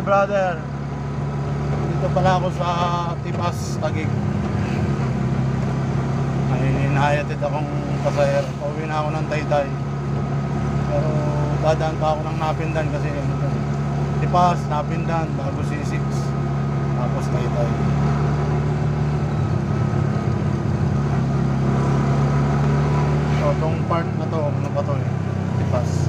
brother. Dito pala ako sa Tipas, Taguig. May hinayatid akong pasahero. Pauwi na ako ng Taytay. Pero dadaan pa ako ng Napindan kasi Tipas, Napindan, bago C6. Tapos Taytay. So, itong part na to, ano pa to eh? Tipas.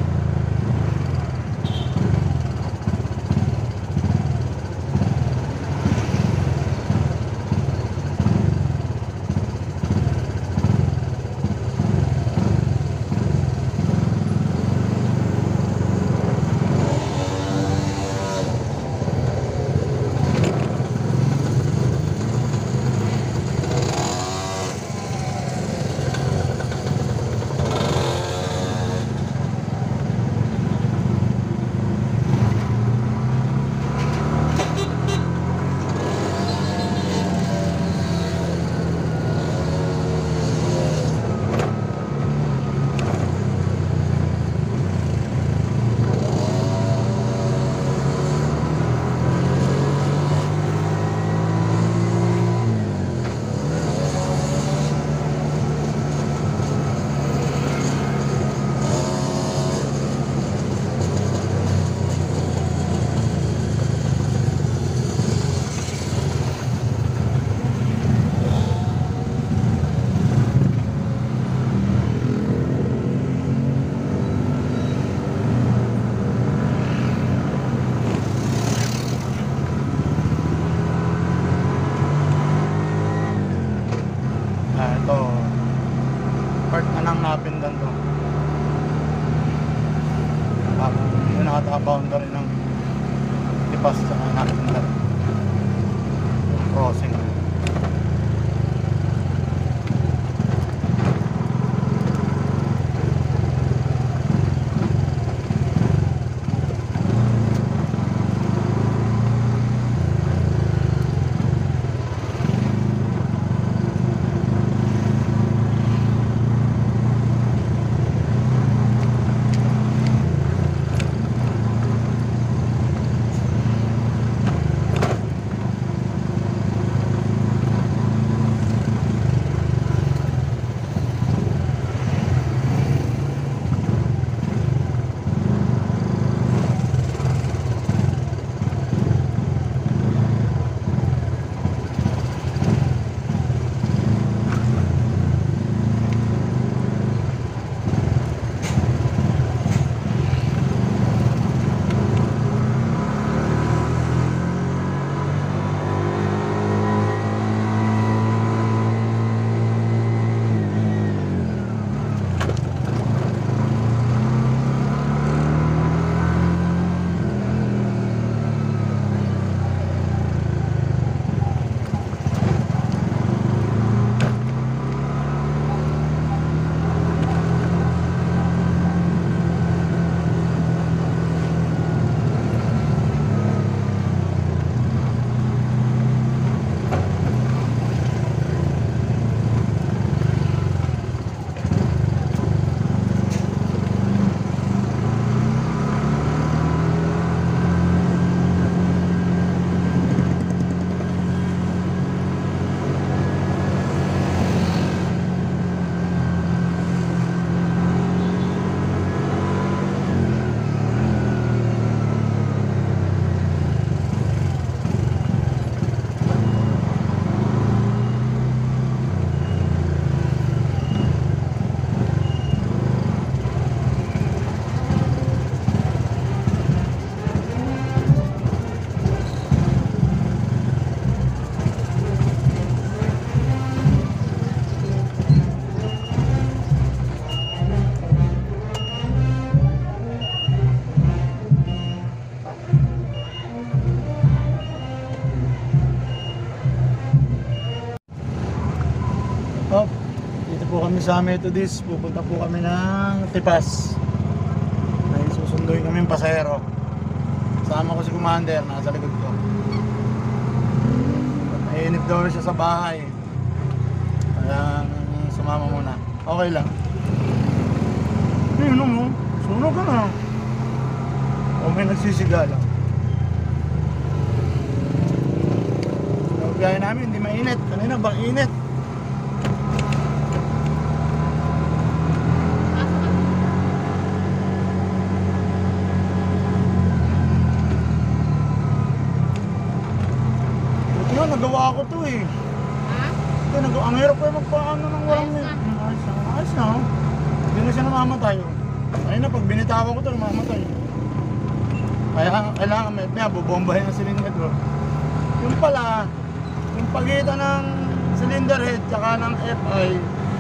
Ito part na ng Napindan to. Yung nakaka-boundary ng Tipas sa Napindan crossing. Kami sa Methodist, pupunta po kami ng Tipas. May susunduin kami yung pasahero. Kasama ko si Commander, nasa likod ko. Mainip daw siya sa bahay, kaya sumama muna. Okay lang. Sunog ka na. O may nagsisigala. biyahe namin, hindi mainit. Kanina bang init? Buti nga, nagawa ko to eh. Ha? Hindi, ang hirap ko yung magpaano ng walang Ayos na. Ayos na, oh. Hindi na siya namamatay, oh. Ayun na, pag binitawan ko to, namamatay. Kaya kailangan may bubombahin ang cylinder ko. Yung pala, yung pagitan ng cylinder head tsaka ng FI,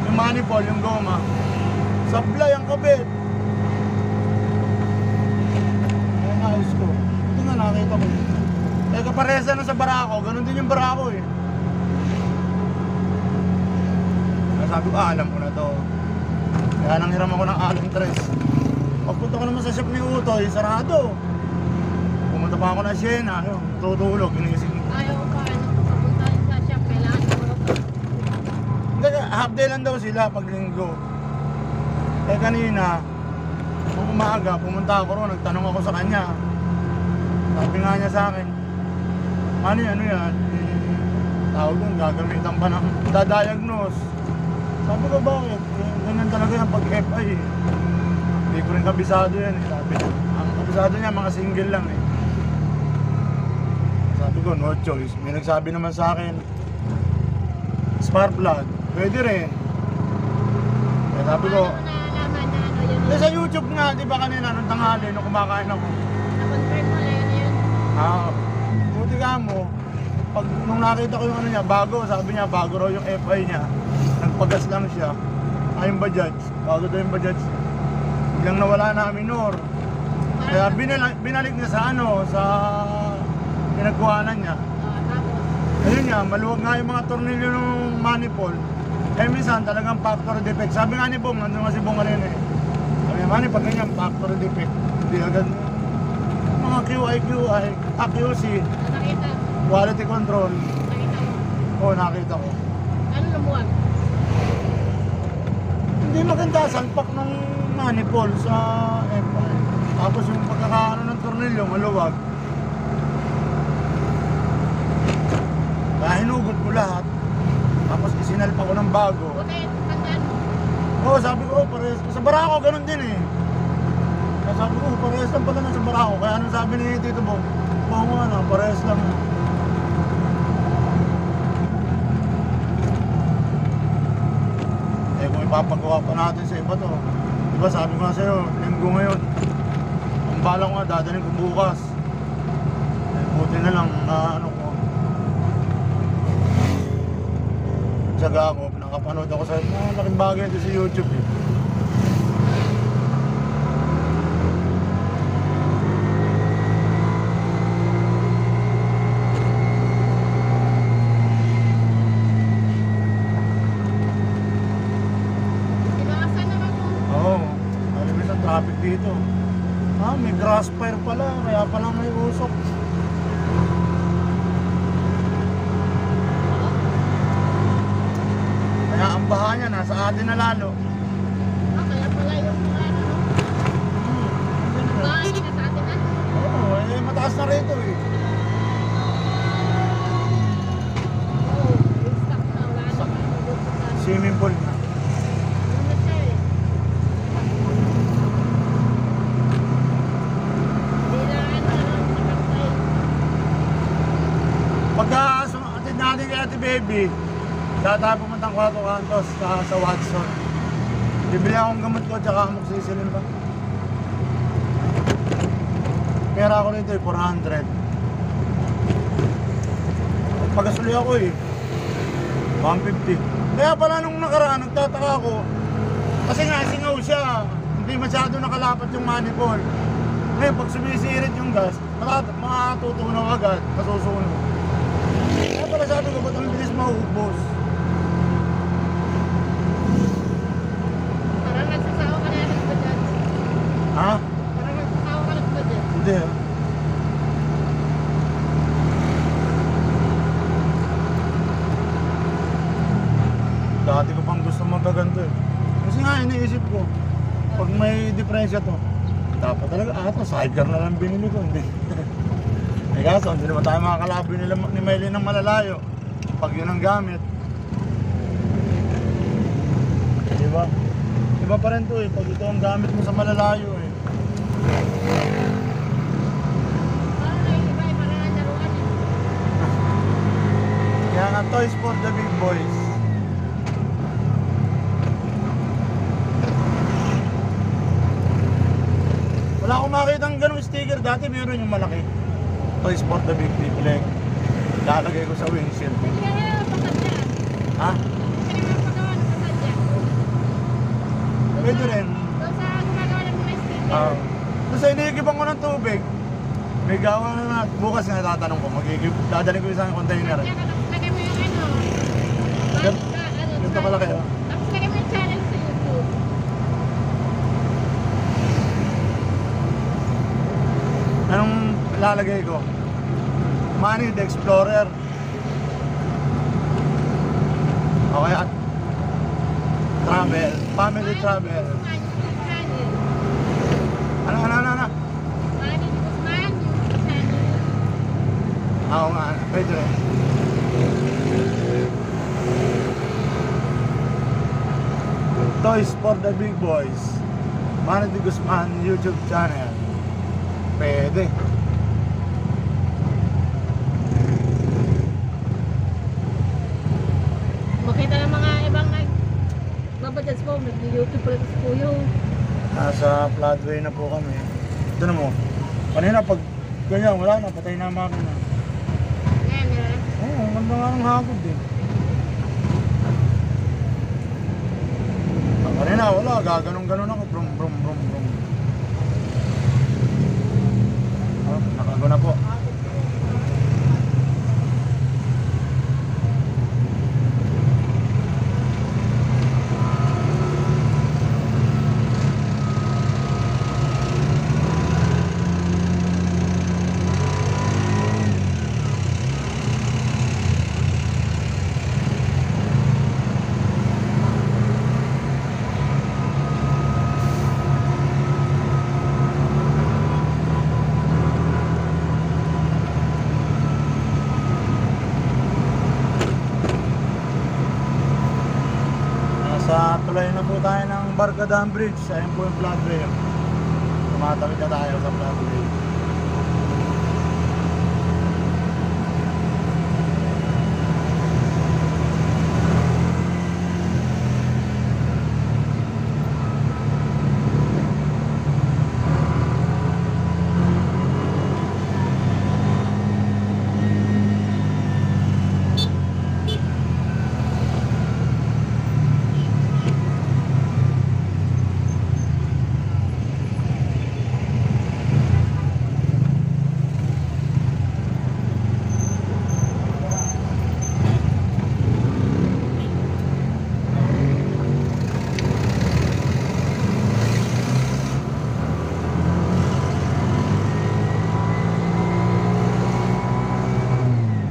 yung manifold, yung goma, sablay ang kabit. Ayun, ayos ko. Ito nga nakita ko. Eh, kaparesa na sa Barako, ganun din yung Barako eh. Kaya sabi ko, alam ko na to. Kaya nang hiram ako ng Allen 3. Pagpunta ko naman sa shop ni Utoy, sarado. Pumunta pa ako na Siena, yun, tutulog, inisip ko. Ayaw ko pa, papuntahin sa shop, kailangan mo ito. Hindi, half day lang daw sila pag linggo. Eh kanina, nung umaga, pumunta ako ron, nagtanong ako sa kanya. Sabi nga niya sa akin, ano yan? Tawag doon, gagamitan pa ng dadiagnose. Sabi ko, bakit? Ganyan talaga yan pag FI eh. Hindi ko rin kabisado yan eh, sabi niya. Ang kabisado niya, mga single lang eh. Sabi ko, no choice. May nagsabi naman sa akin, spark plug, pwede rin. Kaya sabi ko, Paano mo nalaman na ano yun? sa YouTube nga, di ba kanina, nung tanghali, nung kumakain ako. Na-confirm mo na yun. Buti ka mo, pag nung nakita ko yung ano niya, bago, sabi niya, bago raw yung FI niya. Nagpagas lang siya. Yung Bajaj, bago daw yung Bajaj. Biglang nawala na minor. Kaya binalik niya sa ano, sa pinagkuhanan niya. Tapos, Ayun nga, maluwag nga yung mga tornilyo ng manifold. Eh minsan talagang factory defect. Sabi nga ni Bong, nandun nga si Bong kanina eh. Sabi nga, Manny, pag ganyan, factory defect. Hindi agad mga QI, QC, nakita. quality control. Nakita mo. Oo, nakita ko. Ano lumuwag? Hindi maganda, salpak ng manifold sa FI. Tapos yung pagkakaano ng tornilyo, maluwag. Kaya hinugot ko lahat. Tapos isinalpa ko ng bago. Buti, tandaan mo. Oo, sabi ko, parehas. Sa Barako, ganun din eh. Kaya sabi ko, parehas lang pala na sa Barako. Kaya anong sabi ni Tito Bong? Oo nga na, parehas lang. Eh kung ipapagawa pa natin sa iba to. Diba sabi ko nga sa'yo, linggo ngayon. Ang bala ko nga, dadaling ko bukas. Eh buti na lang na ano ko. Tsaga ako, nakapanood ako sa laking bagay ito sa YouTube eh. Tinawasan naman mo. Oo, alam sa traffic dito. May grass fire pala, kaya pala may usok. Kaya ang baha niya, nasa atin na lalo. Kaya pala yung mga ano, no? Bahay na sa atin na. Oo, mataas na rito eh. Oo, yung stock na. Wala na kang mabubukan. Swimming pool na. Ano na siya eh. Hindi na ano, nakapay. Pagka atid natin kay Ate Baby, data pumuntang 4 kantos sa Watson. Bibili akong gamot ko tsaka amoxicillin ba? Pera ako nito eh, 400. Pagkasuli ako eh, 150. Kaya pala nung nakaraan, nagtataka ako. Kasi nga, singaw siya. Hindi masyado nakalapat yung manifold. Ngayon, pag sumisirit yung gas, makatutunaw agad, masusunog. Kaya pala sabi ko, ba't ang bilis maubos? Parang nagsasawa ka na ng budget. Ha? Parang nagsasawa ka ng budget. Hindi ah. Dati ko pang gusto magaganto eh. Kasi nga iniisip ko, pag may diferensya to, dapat talaga sidecar na lang binili ko, hindi. Eh kaso, hindi naman tayo makakalabi nila ni Maylin ng malalayo. pag yun ang gamit. Diba? Iba pa rin to eh, pag ito ang gamit mo sa malalayo eh. Parang naiiba eh, parang ang laruan eh. Kaya nga, toys for the big boys. Wala akong makita ng ganong sticker. Dati meron yung malaki. Toys for the big people eh. Lalagay ko sa windshield. Hindi ka na pasadya. Ha? Hindi ka na pagawa ng pasadya. Pwede rin. Doon sa gumagawa ng mga sticker. Doon sa iniigiban ko ng tubig. May gawa na bukas na tatanong ko. Dadalhin ko yung isang container. Kaya lagay mo yung ano. Gan- Ganito pala kayo. Tapos lagay mo yung channel sa YouTube. Anong lalagay ko? Manny the Explorer. Okay, at travel, family travel. Channel. Ano? Manny de Guzman, YouTube channel. Oo nga, pwede rin. Toys for the big boys. Manny de Guzman YouTube channel. Pwede. Makita ng mga ibang nagbabadyas po, nag-YouTube pala sa Kuyo. Nasa floodway na po kami. Ito na mo. Kanina pag ganyan, wala na, patay na ang makina. Ayan, yan. Oo, ang ganda nga ng hagod din. Kanina wala, gaganong-ganon ako. Brum. Oh, nakago na po. Nasa tulay na po tayo ng Barkadang Bridge. Ayun po yung floodway. Tumatawid na tayo sa floodway.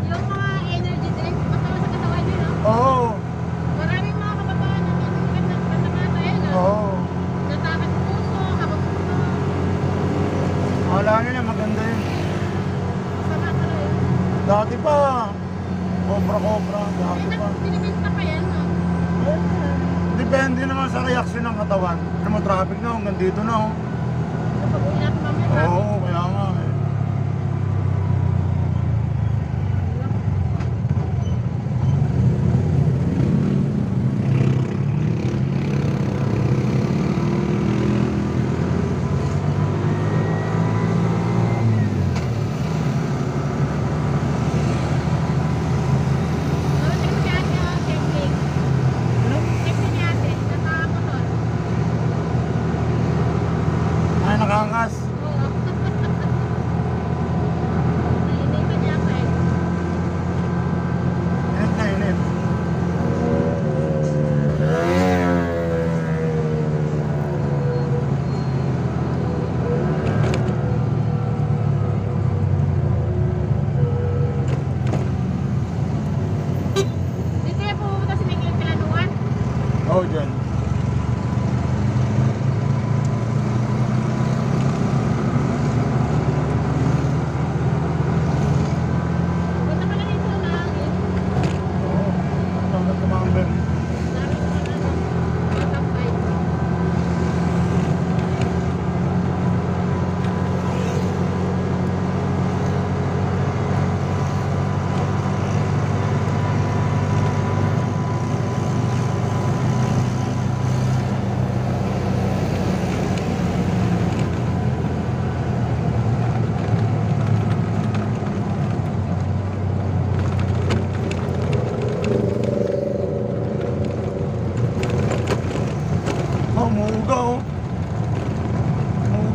Yung mga energy drink, matawa sa katawan nyo, no? Oo, Maraming mga kabataan na nagagandang kata-kata eh, no? oo. Natakas puso, habang puso. Wala nila, maganda yun. Masama pala yun. Dati pa, cobra, Eh, dati pa. binibenta pa yan, no? Depende naman sa reaksyon ng katawan. Ano mo, traffic na, hanggang dito na. Oh. Kapag uwi natin mamaya, Oo, kaya nga eh. Narating si ate, oh, technique. Technique ni ate, nakamotor.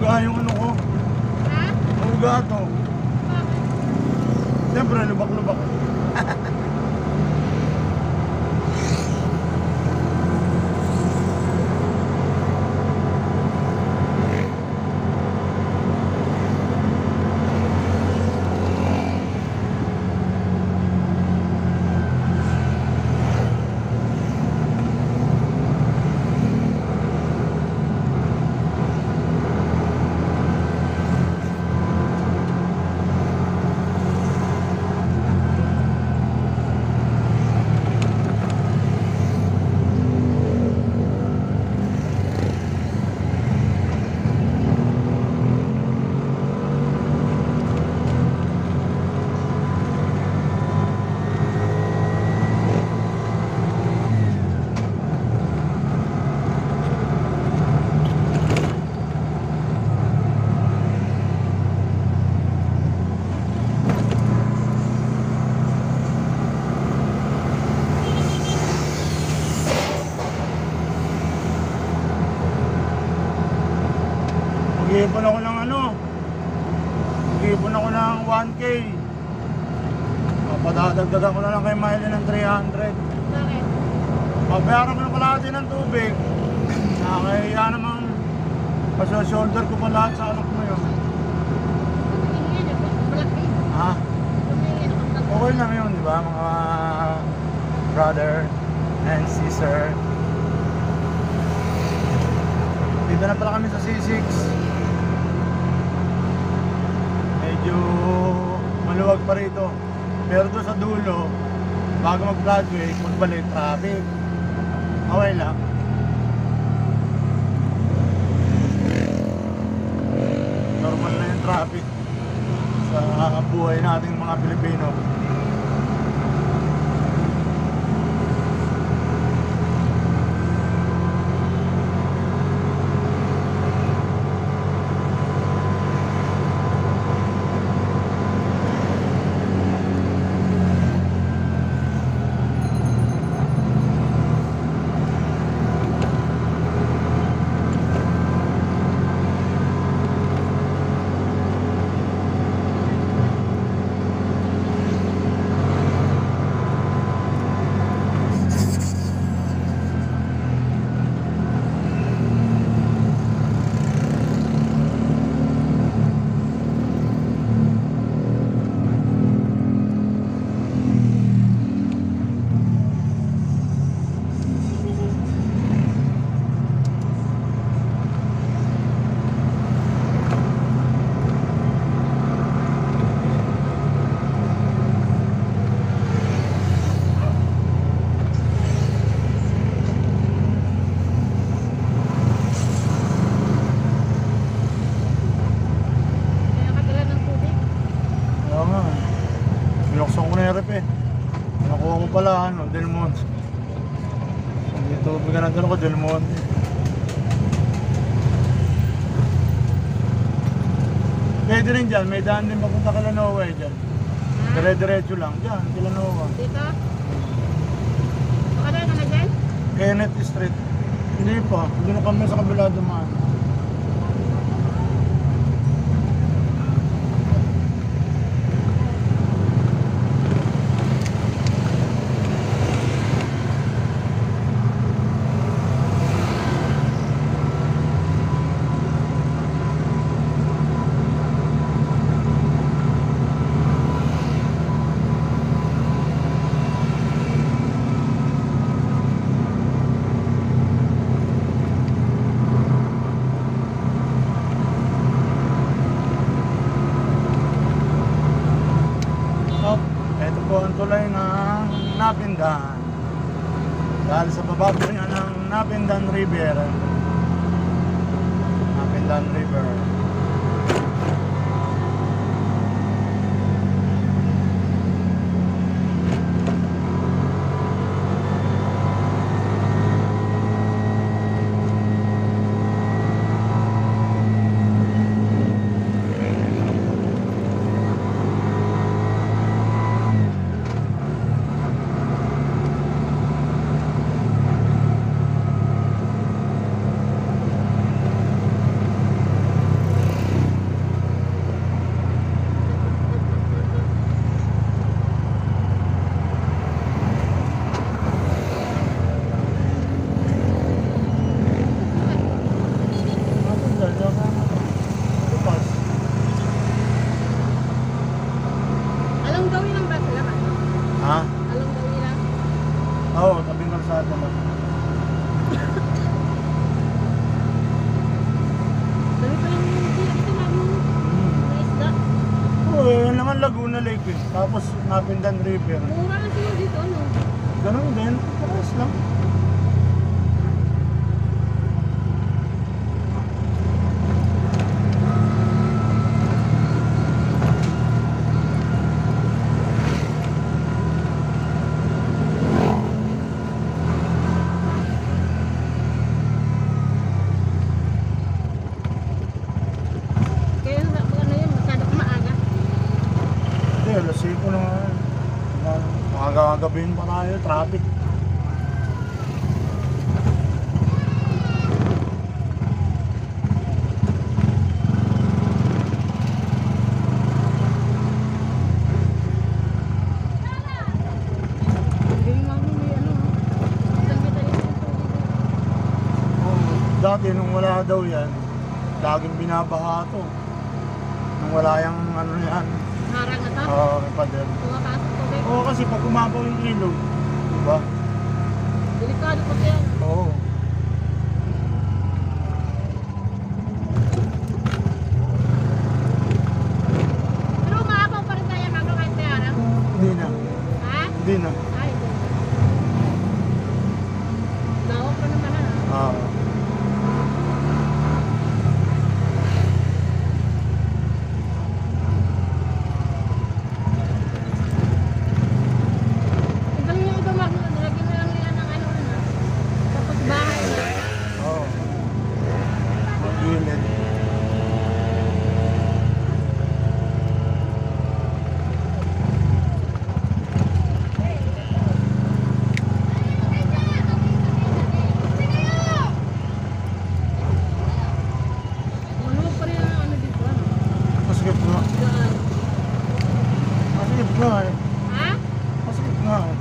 Nauga yung ano ko. Ha? Nauga to. Bakit? Siyempre, lubak-lubak. Mag-iipon ako ng ano, mag-iipon ako ng 1K. Padadagdagan ko na lang kay Miley ng 300. Bakit? Pabayaran ko na kalahati ng tubig. Nakakaya namang shoulder ko pa lahat sa anak mo yun. Tumingin ako. Malaki. Ha? Tumingin ako. Okay lang yun, di ba? Mga brother and sister. Dito na pala kami sa C6. Medyo maluwag pa rito. Pero doon sa dulo, bago mag-Broadway, magbalik traffic. Okay lang. Normal na yung traffic sa buhay nating mga Pilipino. Kaya kadala ng tubig. Oo nga. Binuksan ko na yung rep eh. Nakuha ko pala ano, Del Monte. Dito, bigyan ko Del Monte. Pwede rin dyan, may daan din papunta kay Lanoa eh dyan. Ha? Dire-diretso lang dyan, kay Lanoa. Dito? Pakadala ka na dyan? Kenneth Street. Hindi pa, hindi na kami sa kabila dumaan. Ito po ang tulay ng Napindan. Dahil sa baba po niya ng Napindan River. Napindan River. Lake eh. Tapos Napindan River. Mura lang siguro dito, no? Ganun din, parehas lang. Kaya ano yun, masyado ka maaga. Hindi, alas 5 na nga. Makagagabihin pa tayo, traffic. Hindi nga mo may ano, isang kita yung Oh, dati nung wala daw yan, laging binabaha to. Nung wala yung ano yan, harang na to. may pader. Pumapasok ko kayo. Oo, kasi pag umabaw yung ilog, diba? Delikado pa yan. Oo. Pero umaapaw pa rin tayo kagawin kahit may harang. Hindi na. Ha? Hindi na. Ay, lawak pa naman ha. Ah. Ito yung ito mag nilagyan mo lang nila ng ano na. Tapos bahay na. Oo. Magilid. Maluwag pa rin ang ano dito ano. Masikip nga. Gaan. Masikip nga eh. Ha? Masikip nga eh.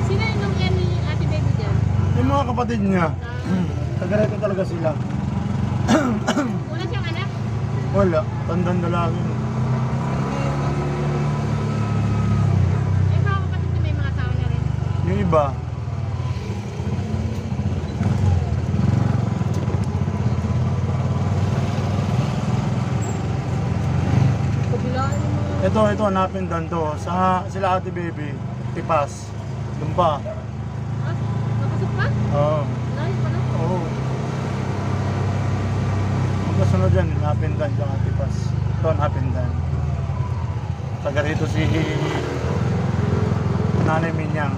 Sino yung yan ni Ate Baby dyan? Yung mga kapatid niya, taga-reto talaga sila. Wala siyang anak? Wala, tandang dalagi. Eh mga kapatid ko may mga asawa na rin. Yung iba, Kabilaan yung mga... ito, Napindan to. Sila Ate Baby, Tipas. Doon pa. Ah, nakasok pa? Oo. Layo pa na. Oo. Magkasunod dyan, Napindan, tsaka Tipas. Ito, Napindan. Taga rito si Nanay Minyang.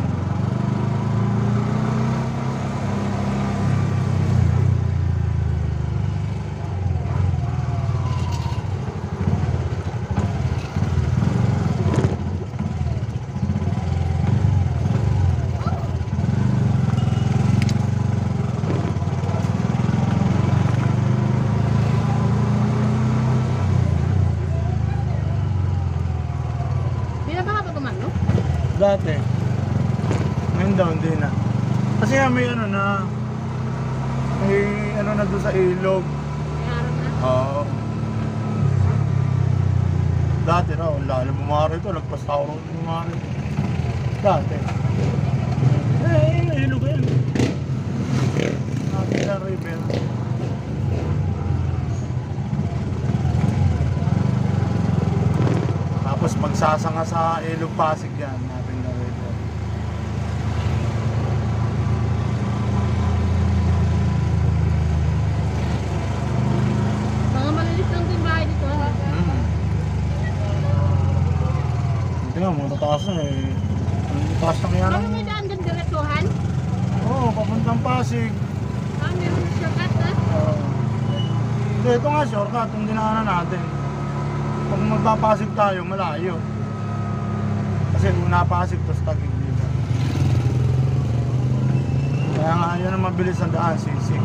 Di na ba ka pa gumano? Dati. Ngayon daw, hindi na. Kasi nga may ano na, may ano na doon sa ilog. May harap na. Oo. Dati raw, lalo bumari ito, lagpas tao rin bumari. Dati. Ilog yan. Natin na river. Tapos magsasanga sa ilog Pasig yan, natin na river. Mga malinis lang din bahay dito. Ha? Hindi nga, mga tataas na eh. Ang taas na kaya Ano ng... may daan dyan diretsuhan? Oo, papuntang Pasig. Ah, meron shortcut ha? Hindi, ito nga shortcut, yung dinaanan natin. Pag magpapasig tayo, malayo. Kasi una Pasig, tapos Taguig, diba? Kaya nga yun ang mabilis ang daan, C6.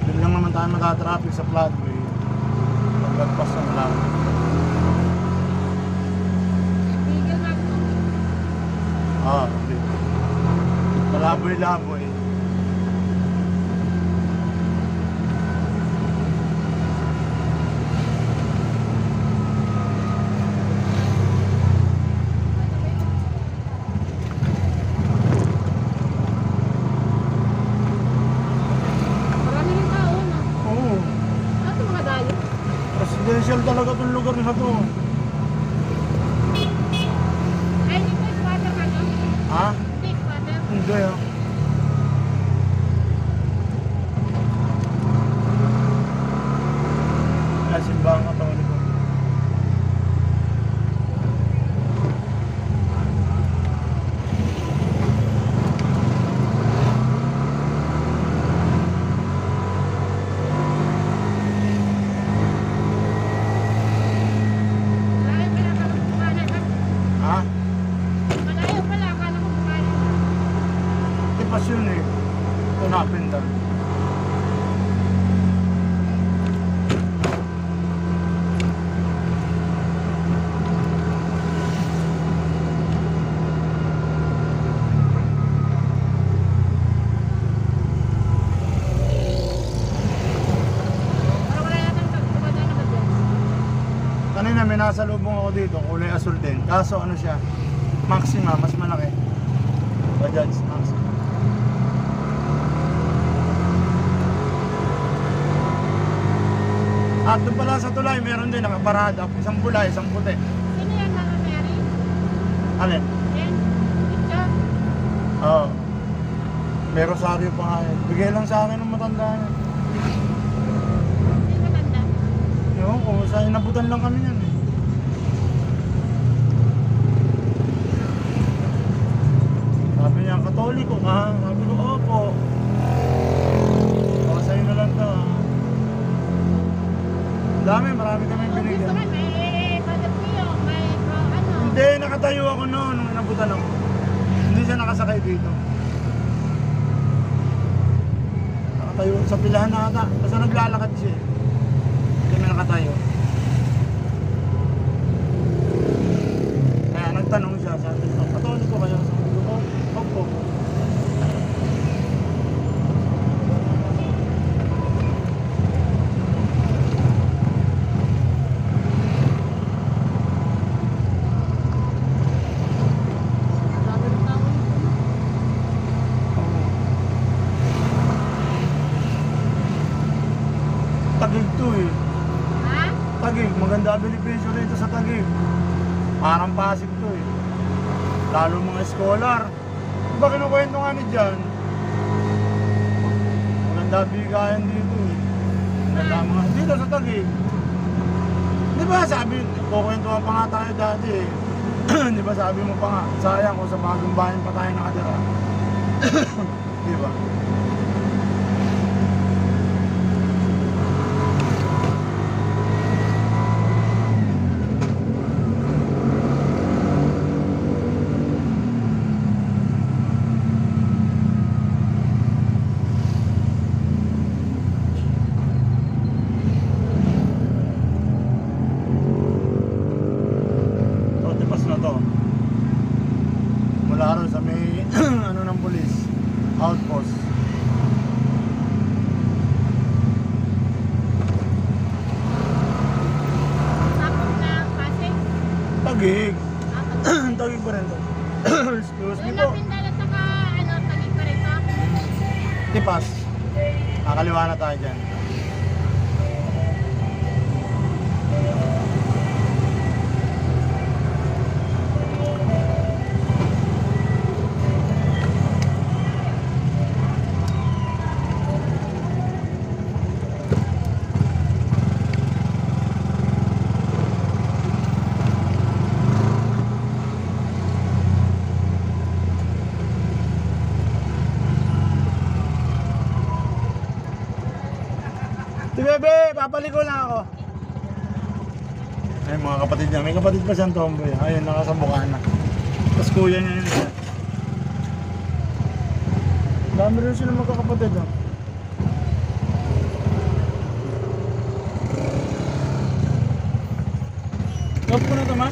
Doon lang naman tayo matatraffic sa floodway. Paglagpas ng lang. Tigil na ako. Okay. Malaboy-laboy. talaga itong lugar na to. Ay, di ba squatter ka no? Ha? Hindi, squatter. Hindi ah. Ay, simbahan Katoliko. Malayo pala ka ng bukanan ha? Ha? Malayo pala ka ng bukanan ha? Tipas yun eh. Ito napindan. Parang wala yata ng bukanan na ba? Kanina may nasalubong ako dito, kulay asul din. Kaso ano siya, Maxima, mas malaki. Bajaj Maxima. At doon pala sa tulay, meron din nakaparada. Isang pula, isang puti. Sino yan mga Mary? Alin? Yan? Ito? Oo. May rosaryo pa nga yun. Bigay lang sa akin ng matanda na. Sino matanda? Ewan ko, sa inabutan lang kami yan eh. Sabi niya, Katoliko ka? Sabi ko, opo. O, sa'yo na lang to. Dami, marami kami Kung gusto binigyan. ka, may Padapio, may ano. Hindi, nakatayo ako noon nung inabutan ako. Hindi siya nakasakay dito. Nakatayo sa pilahan na ata. Basta naglalakad siya eh. Kami nakatayo. Kaya nagtanong siya, sabi ko, Katoliko kayo? Sabi ko, opo. Sabi ng tao nito. Tagig to eh. Ha? Tagig, maganda benepisyo rito sa Tagig. Parang Pasig to eh. Lalo mga scholar. Diba kinukwento nga ni Jan? Maganda bigayan dito eh. Maganda mga dito sa Tagig. Diba sabi, kukwentuhan pa nga tayo dati eh. Diba sabi mo pa nga, sayang kung sa bagong bayan pa tayo nakatira. Diba? So, tipas na to. Mula ron sa may ano ng pulis, outpost. Sakop na Pasig. Tagig. Ah, Tagig pa rin to. Excuse me yung po. napindala saka ano, Tagig pa rin to. Tipas. Nakaliwa na tayo dyan. Si Bebe, papaliko lang ako. Ay, mga kapatid niya. May kapatid pa siyang tomboy. Ayun, nakasambukan na. Tapos kuya niya yun. Dami rin sila magkakapatid. Oh. Stop ko na ito, ma.